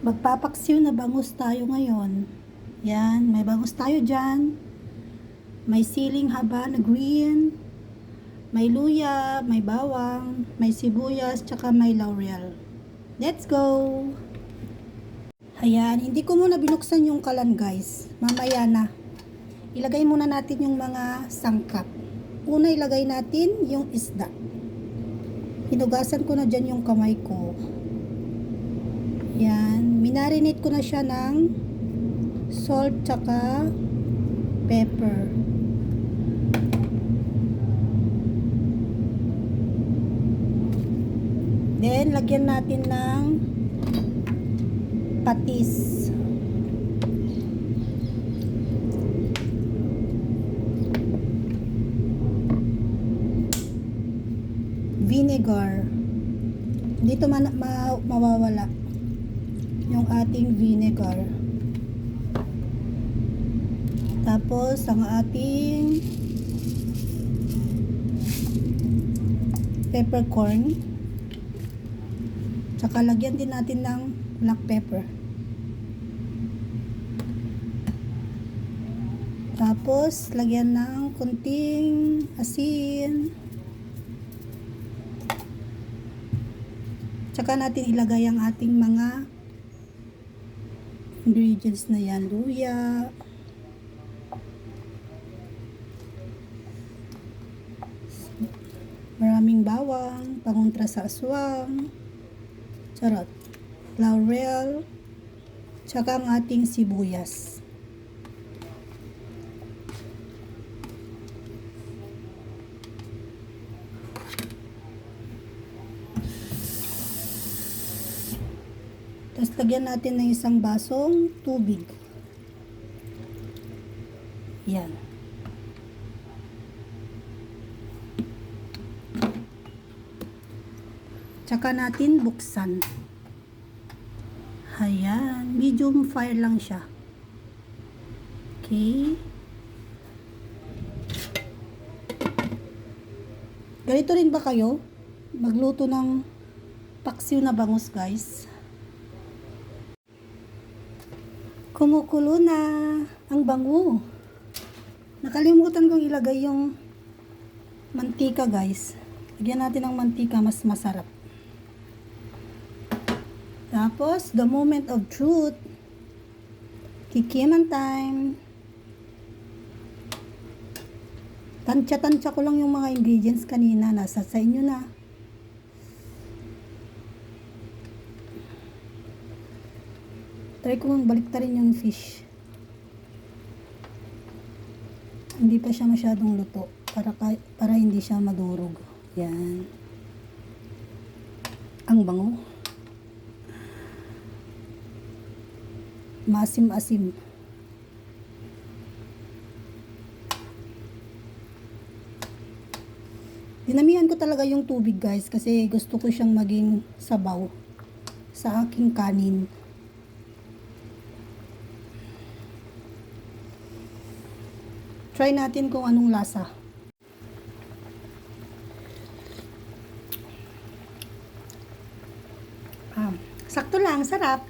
Magpapaksiw na bangus tayo ngayon. Yan, may bangus tayo dyan. May siling haba na green. May luya, may bawang, may sibuyas, tsaka may laurel. Let's go! Ayan, hindi ko muna binuksan yung kalan guys. Mamaya na. Ilagay muna natin yung mga sangkap. Una ilagay natin yung isda. Hinugasan ko na dyan yung kamay ko. Yan, minarinate ko na siya ng salt tsaka pepper. Then, lagyan natin ng patis. Vinegar. Dito mawawala yung ating vinegar. Tapos, ang ating peppercorn. Tsaka lagyan din natin ng black pepper. Tapos, lagyan ng kunting asin. Tsaka natin ilagay ang ating mga ingredients na yan. Luya. Maraming bawang, pangontra sa aswang. Charot. Laurel. Tsaka ang ating sibuyas. Tapos lagyan natin ng isang basong tubig. Yan. Tsaka natin buksan. Ayan. Medium fire lang siya. Okay. Ganito rin ba kayo? Magluto ng paksiw na bangus guys. Kumukulo na ang bango. Nakalimutan kong ilagay yung mantika guys. Lagyan natin ng mantika, mas masarap. Tapos, the moment of truth. Kikiman time. Tansya-tansya ko lang yung mga ingredients kanina. Nasa sa inyo na. Try ko baliktarin yung fish. Hindi pa siya masyadong luto. Para hindi siya madurog. Yan. Ang bango. Maasim-asim. Dinamihan ko talaga yung tubig guys kasi gusto ko siyang maging sabaw sa aking kanin. Try natin kung anong lasa. Sakto lang, sarap.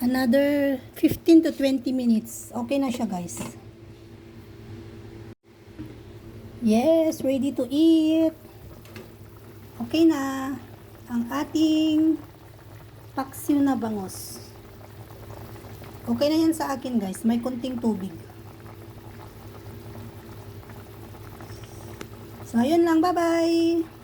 Another 15 to 20 minutes. Okay na siya guys. Yes, ready to eat. Okay na ang ating paksiw na bangus. Okay na yan sa akin guys. May kunting tubig. So, ayun lang. Bye-bye.